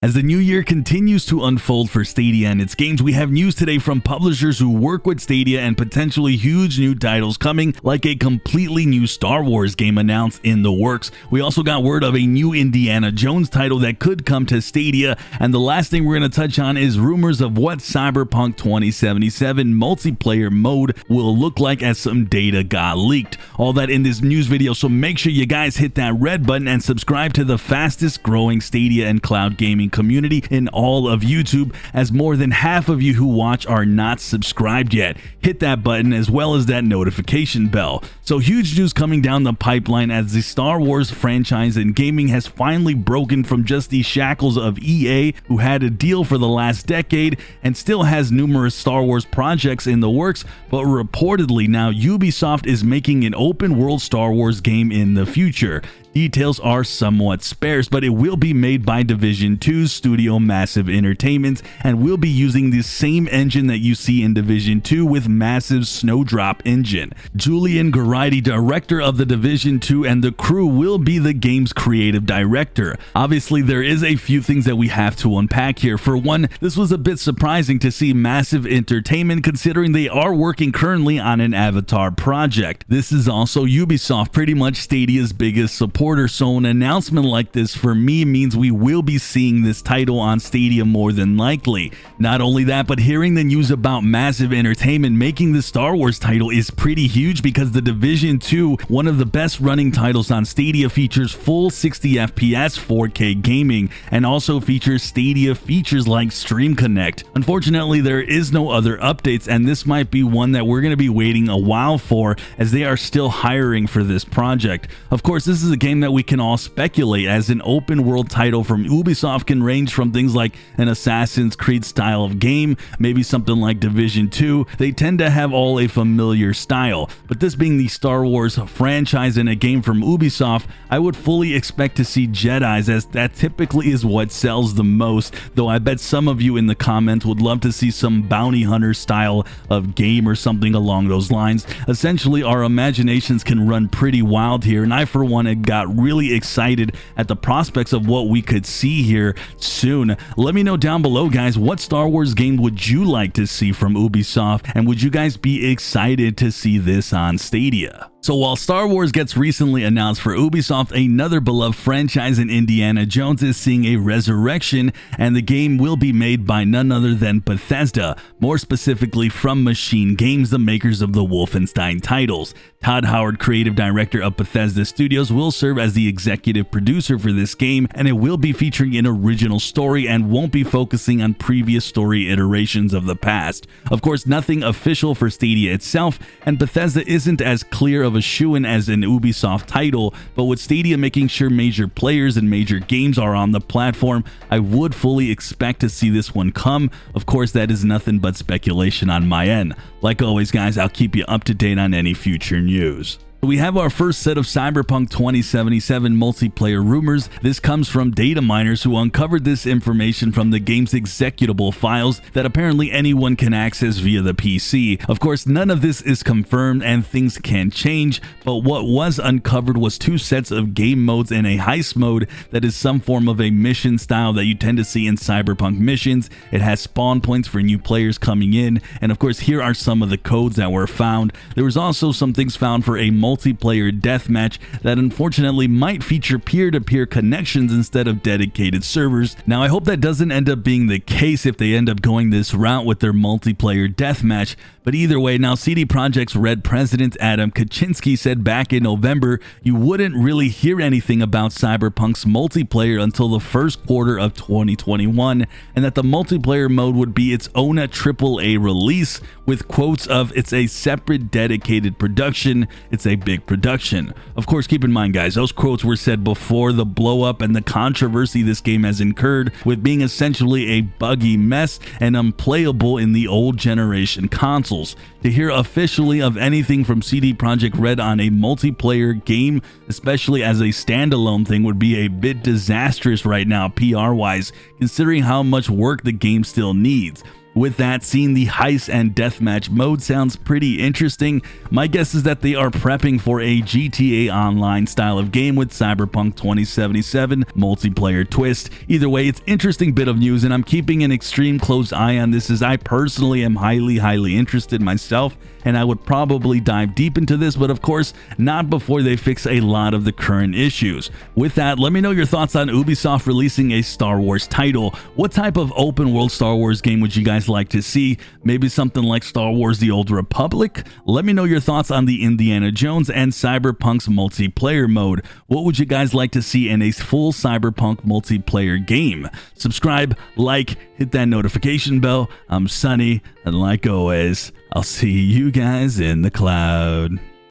As the new year continues to unfold for Stadia and its games, we have news today from publishers who work with Stadia and potentially huge new titles coming, like a completely new Star Wars game announced in the works. We also got word of a new Indiana Jones title that could come to Stadia, and the last thing we're going to touch on is rumors of what Cyberpunk 2077 multiplayer mode will look like as some data got leaked. All that in this news video, so make sure you guys hit that red button and subscribe to the fastest growing Stadia and cloud gaming community in all of YouTube, as more than half of you who watch are not subscribed yet. Hit that button as well as that notification bell. So huge news coming down the pipeline as the Star Wars franchise in gaming has finally broken from just the shackles of EA, who had a deal for the last decade and still has numerous Star Wars projects in the works, but reportedly now Ubisoft is making an open world Star Wars game in the future. Details are somewhat sparse, but it will be made by Division 2's studio Massive Entertainment and will be using the same engine that you see in Division 2 with Massive's Snowdrop engine. Julian Garridy, director of the Division 2, and the crew will be the game's creative director. Obviously, there is a few things that we have to unpack here. For one, this was a bit surprising to see Massive Entertainment, considering they are working currently on an Avatar project. This is also Ubisoft, pretty much Stadia's biggest supporter. So an announcement like this for me means we will be seeing this title on Stadia more than likely. Not only that, but hearing the news about Massive Entertainment making the Star Wars title is pretty huge, because the Division 2, one of the best running titles on Stadia, features full 60 FPS 4K gaming and also features Stadia features like Stream Connect. Unfortunately, there is no other updates, and this might be one that we're going to be waiting a while for, as they are still hiring for this project. Of course, this is a game that we can all speculate, as an open world title from Ubisoft can range from things like an Assassin's Creed style of game, maybe something like Division 2. They tend to have all a familiar style, but this being the Star Wars franchise and a game from Ubisoft, I would fully expect to see Jedis, as that typically is what sells the most, though I bet some of you in the comments would love to see some bounty hunter style of game or something along those lines. Essentially, our imaginations can run pretty wild here, and I for one got really excited at the prospects of what we could see here soon. Let me know down below, guys, what Star Wars game would you like to see from Ubisoft, and would you guys be excited to see this on Stadia? So while Star Wars gets recently announced for Ubisoft, another beloved franchise in Indiana Jones is seeing a resurrection, and the game will be made by none other than Bethesda, more specifically from Machine Games, the makers of the Wolfenstein titles. Todd Howard, creative director of Bethesda Studios, will serve as the executive producer for this game, and it will be featuring an original story and won't be focusing on previous story iterations of the past. Of course, nothing official for Stadia itself, and Bethesda isn't as clear of a shoo-in as an Ubisoft title, but with Stadia making sure major players and major games are on the platform, I would fully expect to see this one come. Of course, that is nothing but speculation on my end. Like always, guys, I'll keep you up to date on any future news. We have our first set of Cyberpunk 2077 multiplayer rumors. This comes from data miners who uncovered this information from the game's executable files that apparently anyone can access via the PC. Of course, none of this is confirmed and things can change, but what was uncovered was two sets of game modes and a heist mode that is some form of a mission style that you tend to see in Cyberpunk missions. It has spawn points for new players coming in, and of course here are some of the codes that were found. There was also some things found for a multiplayer deathmatch that unfortunately might feature peer-to-peer connections instead of dedicated servers. Now, I hope that doesn't end up being the case if they end up going this route with their multiplayer deathmatch, but either way, now CD Projekt's Red president Adam Kaczynski said back in November you wouldn't really hear anything about Cyberpunk's multiplayer until the first quarter of 2021, and that the multiplayer mode would be its own AAA release, with quotes of "it's a separate dedicated production, it's a big production." Of course, keep in mind, guys, those quotes were said before the blow up and the controversy this game has incurred with being essentially a buggy mess and unplayable in the old generation consoles. To hear officially of anything from CD Projekt Red on a multiplayer game, especially as a standalone thing, would be a bit disastrous right now PR wise, considering how much work the game still needs. With that, seeing the heist and deathmatch mode sounds pretty interesting. My guess is that they are prepping for a GTA Online style of game with Cyberpunk 2077 multiplayer twist. Either way, it's interesting bit of news, and I'm keeping an extreme close eye on this as I personally am highly interested myself, and I would probably dive deep into this, but of course not before they fix a lot of the current issues. With that, let me know your thoughts on Ubisoft releasing a Star Wars title. What type of open world Star Wars game would you guys like to see? Maybe something like Star Wars The Old Republic? Let me know your thoughts on the Indiana Jones and Cyberpunk's multiplayer mode. What would you guys like to see in a full Cyberpunk multiplayer game? Subscribe, like, hit that notification bell. I'm Sunny, and like always, I'll see you guys in the cloud.